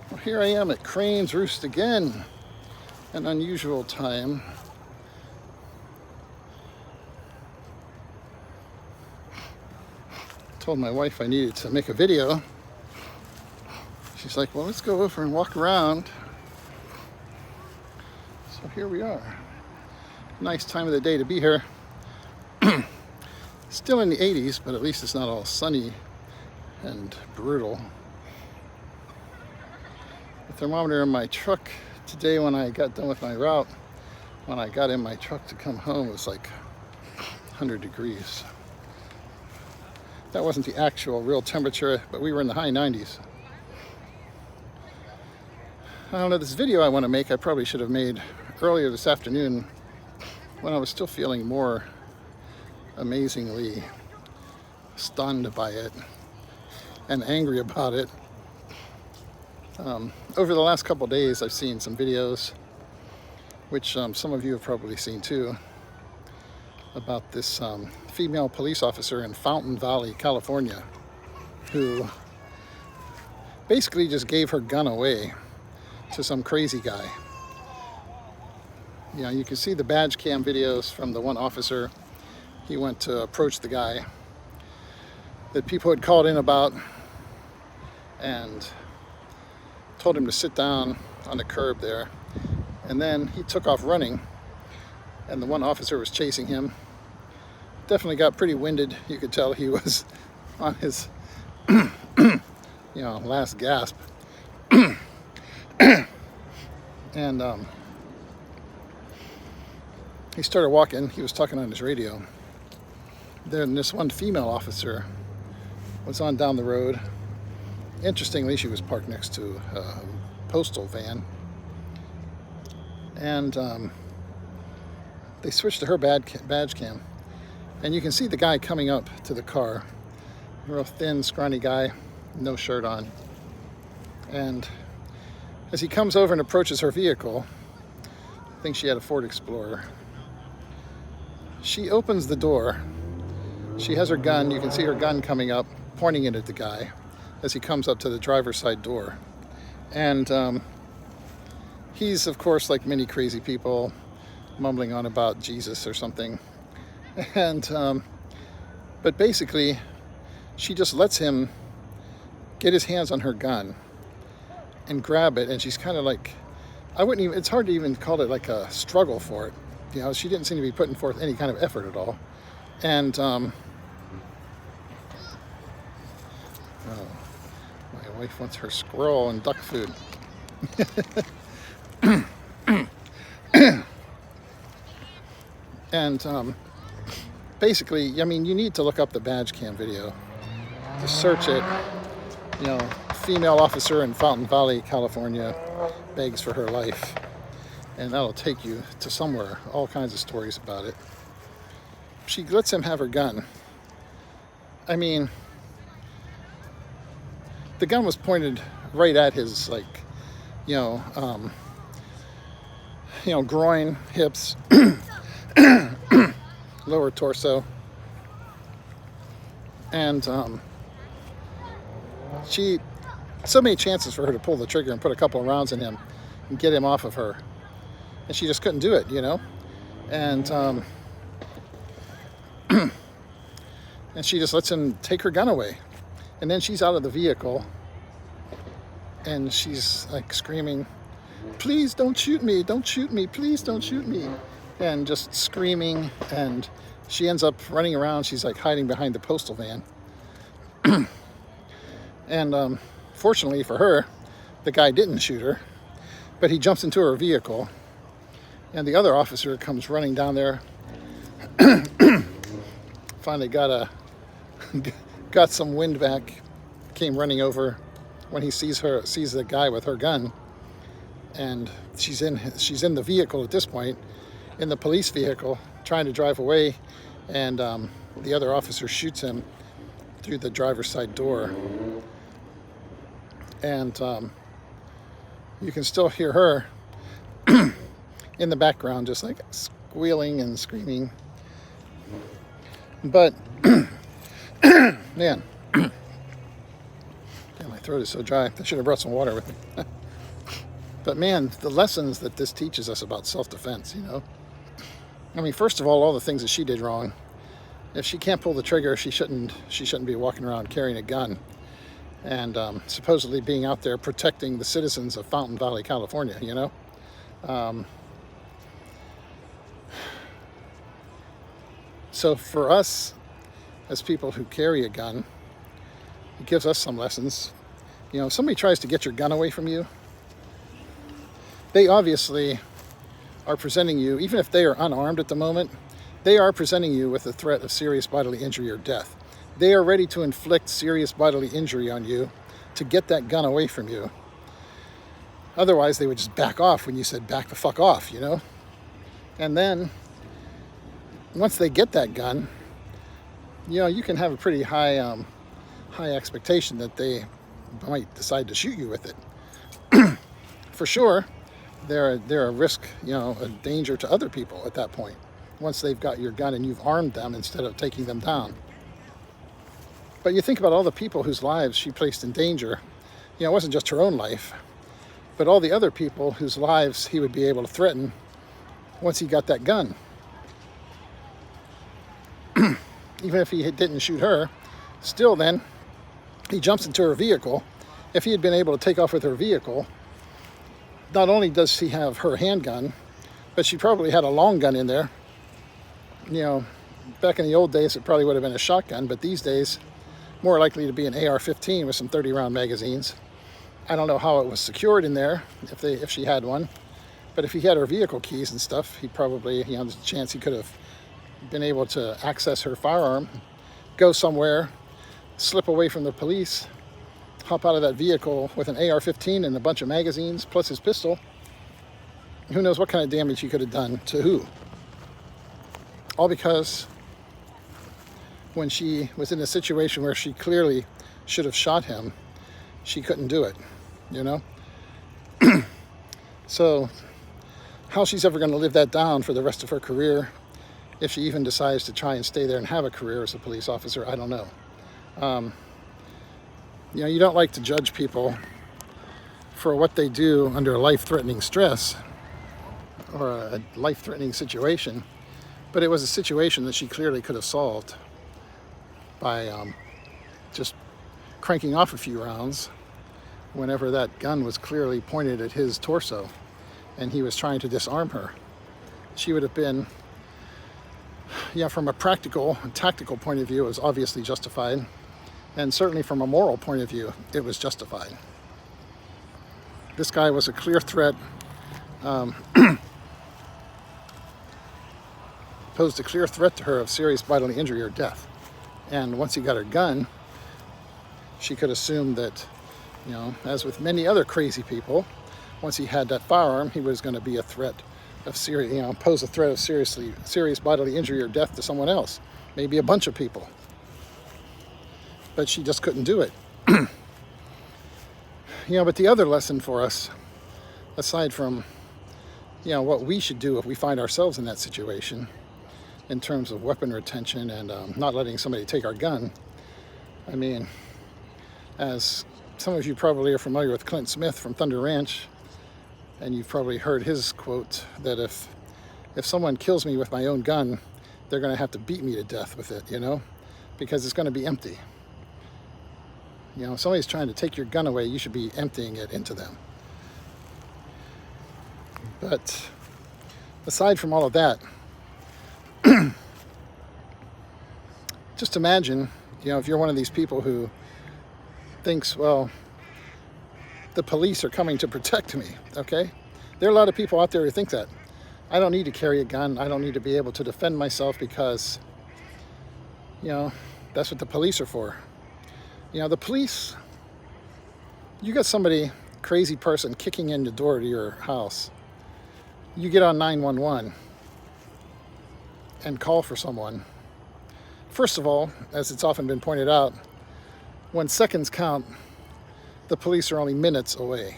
Well, here I am at Crane's Roost again. An unusual time. Told my wife I needed to make a video. She's like, well, let's go over and walk around. So here we are. Nice time of the day to be here. Still in the 80s, but at least it's not all sunny and brutal. The thermometer in my truck today when I got done with my route, when I got in my truck to come home, was like 100 degrees. That wasn't the actual real temperature, but we were in the high 90s. I don't know, this video I want to make, I probably should have made earlier this afternoon when I was still feeling more amazingly stunned by it and angry about it. Over the last couple of days, I've seen some videos, which some of you have probably seen too, about this female police officer in Fountain Valley, California, who basically just gave her gun away to some crazy guy. You know, you can see the badge cam videos from the one officer. He went to approach the guy that people had called in about and told him to sit down on the curb there. And then he took off running, and the one officer was chasing him. Definitely got pretty winded. You could tell he was on his last gasp. And he started walking. He was talking on his radio. Then this one female officer was on down the road. Interestingly, she was parked next to a postal van. And they switched to her badge cam. And you can see the guy coming up to the car. A real thin, scrawny guy, no shirt on. And as he comes over and approaches her vehicle, I think she had a Ford Explorer, she opens the door. She has her gun. You can see her gun coming up, pointing it at the guy as he comes up to the driver's side door. And he's, of course, like many crazy people, mumbling on about Jesus or something. And but basically, she just lets him get his hands on her gun and grab it, and she's kind of like, it's hard to even call it like a struggle for it. You know, she didn't seem to be putting forth any kind of effort at all. And my wife wants her squirrel and duck food. And basically, I mean, you need to look up the badge cam video to search it. You know, female officer in Fountain Valley, California, begs for her life. And that'll take you to somewhere, all kinds of stories about it. She lets him have her gun. I mean, the gun was pointed right at his, groin, hips, lower torso. And so many chances for her to pull the trigger and put a couple of rounds in him and get him off of her. And she just couldn't do it, you know? And and she just lets him take her gun away. And then she's out of the vehicle and she's like screaming, please don't shoot me, don't shoot me, please don't shoot me. And just screaming, and she ends up running around. She's like hiding behind the postal van. And fortunately for her, the guy didn't shoot her, but he jumps into her vehicle, and the other officer comes running down there. Finally got some wind back, came running over when he sees the guy with her gun, and she's in the vehicle at this point, in the police vehicle, trying to drive away, and the other officer shoots him through the driver's side door. And you can still hear her in the background, just like squealing and screaming. But man, my throat is so dry. I should have brought some water with me. But man, the lessons that this teaches us about self-defense, I mean, first of all the things that she did wrong. If she can't pull the trigger, she shouldn't be walking around carrying a gun and supposedly being out there protecting the citizens of Fountain Valley, California, So for us, as people who carry a gun, it gives us some lessons. If somebody tries to get your gun away from you, they obviously are presenting you, even if they are unarmed at the moment, they are presenting you with a threat of serious bodily injury or death. They are ready to inflict serious bodily injury on you to get that gun away from you. Otherwise, they would just back off when you said back the fuck off, And then, once they get that gun, you can have a pretty high expectation that they might decide to shoot you with it. For sure, they're a risk, a danger to other people at that point, once they've got your gun and you've armed them instead of taking them down. But you think about all the people whose lives she placed in danger. It wasn't just her own life, but all the other people whose lives he would be able to threaten once he got that gun. Even if he didn't shoot her, still then, he jumps into her vehicle. If he had been able to take off with her vehicle, not only does she have her handgun, but she probably had a long gun in there. Back in the old days, it probably would have been a shotgun, but these days, more likely to be an AR-15 with some 30-round magazines. I don't know how it was secured in there, if she had one, but if he had her vehicle keys and stuff, he probably, there's a chance he could have been able to access her firearm, go somewhere, slip away from the police, hop out of that vehicle with an AR-15 and a bunch of magazines, plus his pistol. Who knows what kind of damage he could have done to who. All because when she was in a situation where she clearly should have shot him, she couldn't do it, So how she's ever going to live that down for the rest of her career, if she even decides to try and stay there and have a career as a police officer, I don't know. You don't like to judge people for what they do under a life-threatening stress or a life-threatening situation, but it was a situation that she clearly could have solved by just cranking off a few rounds whenever that gun was clearly pointed at his torso and he was trying to disarm her. She would have been, from a practical and tactical point of view, it was obviously justified. And certainly from a moral point of view, it was justified. This guy was a clear threat, posed a clear threat to her of serious bodily injury or death. And once he got her gun, she could assume that, as with many other crazy people, once he had that firearm, he was going to be a threat of pose a threat of serious bodily injury or death to someone else, maybe a bunch of people. But she just couldn't do it. But the other lesson for us, aside from, what we should do if we find ourselves in that situation, in terms of weapon retention and not letting somebody take our gun, I mean, as some of you probably are familiar with Clint Smith from Thunder Ranch, and you've probably heard his quote that if someone kills me with my own gun, they're going to have to beat me to death with it, because it's going to be empty. If somebody's trying to take your gun away, you should be emptying it into them. But aside from all of that, just imagine, if you're one of these people who thinks, well, the police are coming to protect me, okay? There are a lot of people out there who think that. I don't need to carry a gun. I don't need to be able to defend myself because, that's what the police are for. The police, you got somebody, crazy person, kicking in the door to your house. You get on 911 and call for someone. First of all, as it's often been pointed out, when seconds count, the police are only minutes away,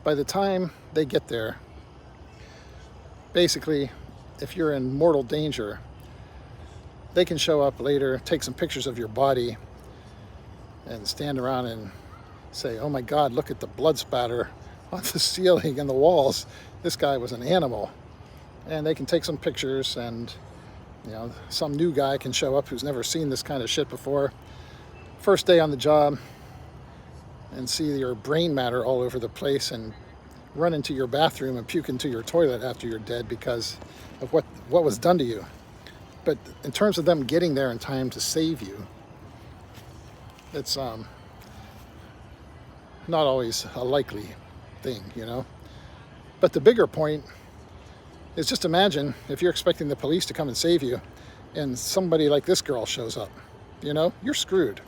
By the time they get there, basically, if you're in mortal danger, they can show up later, take some pictures of your body, and stand around and say, oh my God, look at the blood spatter on the ceiling and the walls. This guy was an animal. And they can take some pictures, and some new guy can show up who's never seen this kind of shit before. First day on the job, and see your brain matter all over the place and run into your bathroom and puke into your toilet after you're dead because of what was done to you. But in terms of them getting there in time to save you, it's not always a likely thing, But the bigger point is just imagine if you're expecting the police to come and save you and somebody like this girl shows up. You're screwed.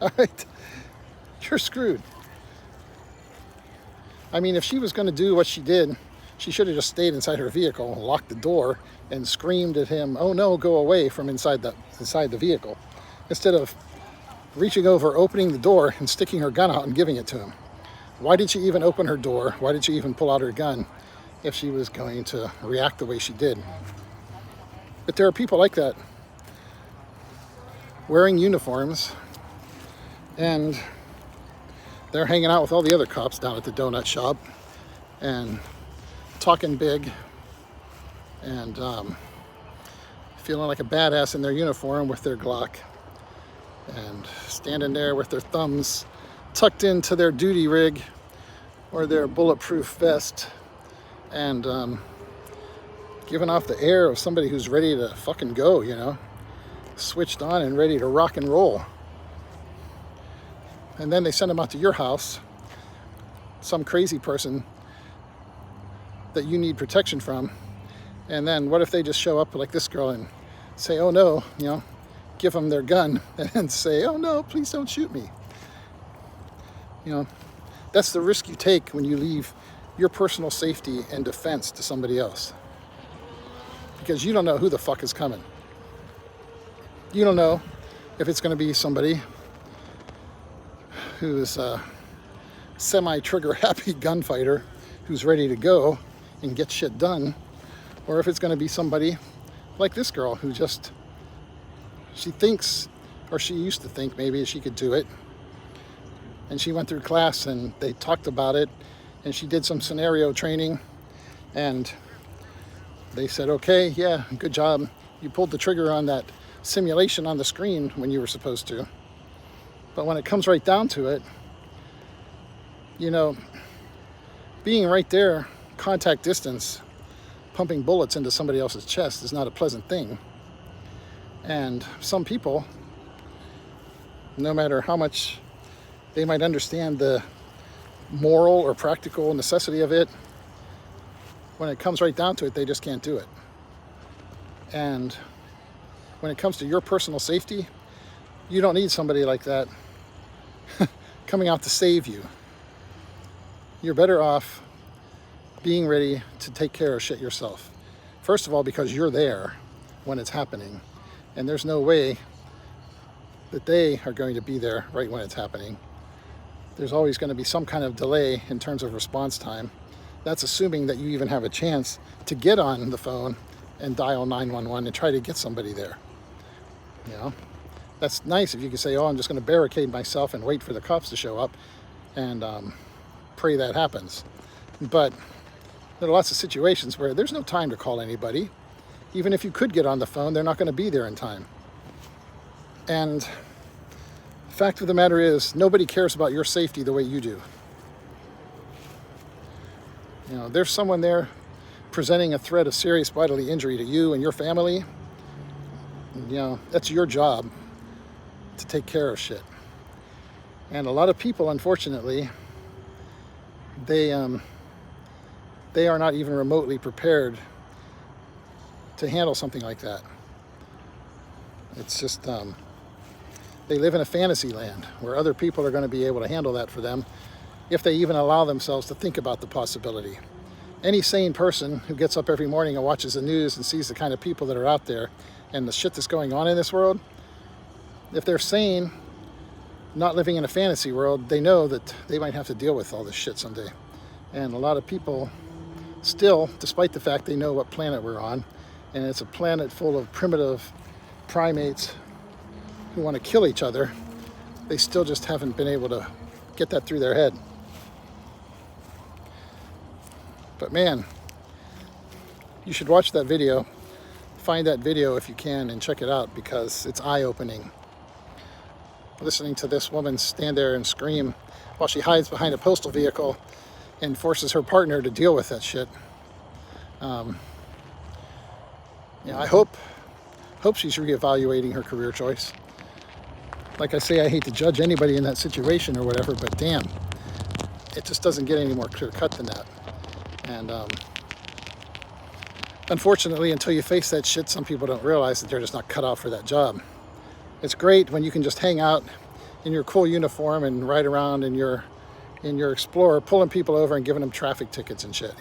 All right? You're screwed. I mean, if she was going to do what she did, she should have just stayed inside her vehicle, locked the door, and screamed at him, "Oh no, go away," from inside the vehicle, instead of reaching over, opening the door, and sticking her gun out and giving it to him. Why did she even open her door? Why did she even pull out her gun if she was going to react the way she did? But there are people like that, wearing uniforms, and they're hanging out with all the other cops down at the donut shop and talking big and feeling like a badass in their uniform with their Glock and standing there with their thumbs tucked into their duty rig or their bulletproof vest and giving off the air of somebody who's ready to fucking go, switched on and ready to rock and roll. And then they send them out to your house, some crazy person that you need protection from. And then what if they just show up like this girl and say, "Oh no," give them their gun and say, "Oh no, please don't shoot me." That's the risk you take when you leave your personal safety and defense to somebody else. Because you don't know who the fuck is coming. You don't know if it's going to be somebody who's a semi-trigger happy gunfighter who's ready to go and get shit done, or if it's going to be somebody like this girl who she thinks, or she used to think maybe she could do it, and she went through class and they talked about it, and she did some scenario training, and they said, "Okay, yeah, good job. You pulled the trigger on that simulation on the screen when you were supposed to." But when it comes right down to it, being right there, contact distance, pumping bullets into somebody else's chest is not a pleasant thing. And some people, no matter how much they might understand the moral or practical necessity of it, when it comes right down to it, they just can't do it. And when it comes to your personal safety, you don't need somebody like that coming out to save you. You're better off being ready to take care of shit yourself. First of all, because you're there when it's happening, and there's no way that they are going to be there right when it's happening. There's always going to be some kind of delay in terms of response time. That's assuming that you even have a chance to get on the phone and dial 911 and try to get somebody there. That's nice if you can say, "Oh, I'm just going to barricade myself and wait for the cops to show up and pray that happens." But there are lots of situations where there's no time to call anybody. Even if you could get on the phone, they're not going to be there in time. And the fact of the matter is, nobody cares about your safety the way you do. There's someone there presenting a threat of serious bodily injury to you and your family. That's your job to take care of shit. And a lot of people, unfortunately, they are not even remotely prepared to handle something like that. It's just they live in a fantasy land where other people are going to be able to handle that for them if they even allow themselves to think about the possibility. Any sane person who gets up every morning and watches the news and sees the kind of people that are out there and the shit that's going on in this world, if they're sane, not living in a fantasy world, they know that they might have to deal with all this shit someday. And a lot of people still, despite the fact they know what planet we're on, and it's a planet full of primitive primates who want to kill each other, they still just haven't been able to get that through their head. But man, you should watch that video. Find that video if you can and check it out, because it's eye-opening. Listening to this woman stand there and scream while she hides behind a postal vehicle and forces her partner to deal with that shit. I hope she's reevaluating her career choice. Like I say, I hate to judge anybody in that situation or whatever, but damn, it just doesn't get any more clear-cut than that. And unfortunately, until you face that shit, some people don't realize that they're just not cut out for that job. It's great when you can just hang out in your cool uniform and ride around in your Explorer, pulling people over and giving them traffic tickets and shit,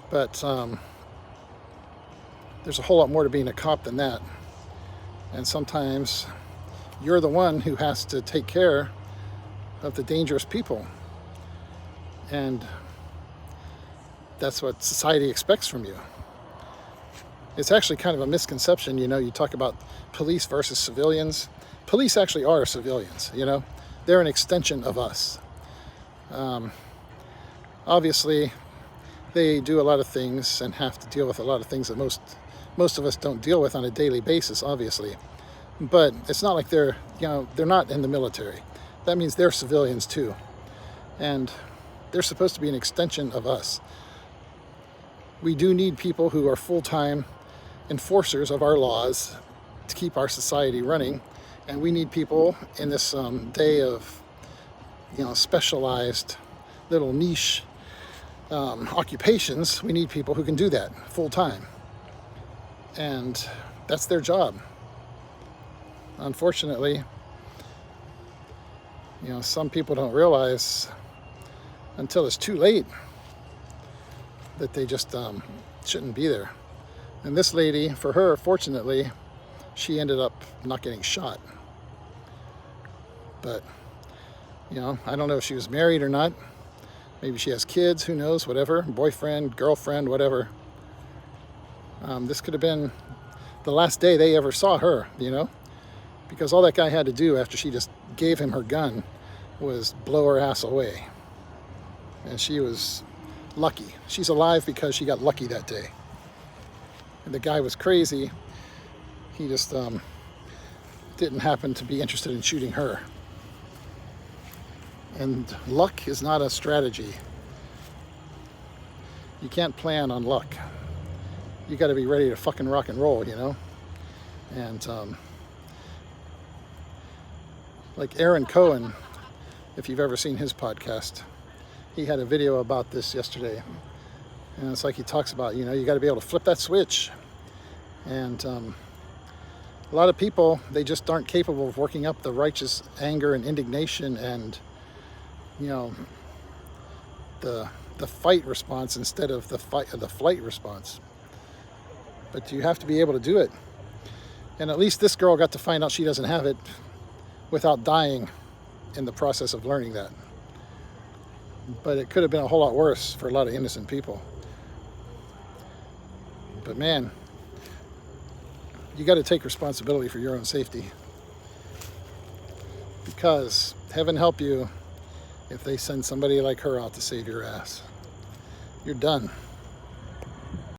But there's a whole lot more to being a cop than that. And sometimes you're the one who has to take care of the dangerous people. And that's what society expects from you. It's actually kind of a misconception, you talk about police versus civilians. Police actually are civilians, They're an extension of us. Obviously, they do a lot of things and have to deal with a lot of things that most of us don't deal with on a daily basis, obviously. But it's not like they're not in the military. That means they're civilians too. And they're supposed to be an extension of us. We do need people who are full-time enforcers of our laws to keep our society running. And we need people in this day of, specialized little niche occupations. We need people who can do that full-time. And that's their job. Unfortunately, some people don't realize until it's too late that they just shouldn't be there. And this lady, for her, fortunately, she ended up not getting shot. But, I don't know if she was married or not. Maybe she has kids, who knows, whatever, boyfriend, girlfriend, whatever. This could have been the last day they ever saw her, because all that guy had to do after she just gave him her gun was blow her ass away. And she was lucky. She's alive because she got lucky that day. And the guy was crazy. He just didn't happen to be interested in shooting her. And luck is not a strategy. You can't plan on luck. You got to be ready to fucking rock and roll, And like Aaron Cohen, if you've ever seen his podcast, he had a video about this yesterday. And it's like he talks about, you got to be able to flip that switch. And a lot of people, they just aren't capable of working up the righteous anger and indignation and, the fight response instead of the flight response. But you have to be able to do it. And at least this girl got to find out she doesn't have it without dying in the process of learning that. But it could have been a whole lot worse for a lot of innocent people. But man, you got to take responsibility for your own safety. Because heaven help you if they send somebody like her out to save your ass. You're done.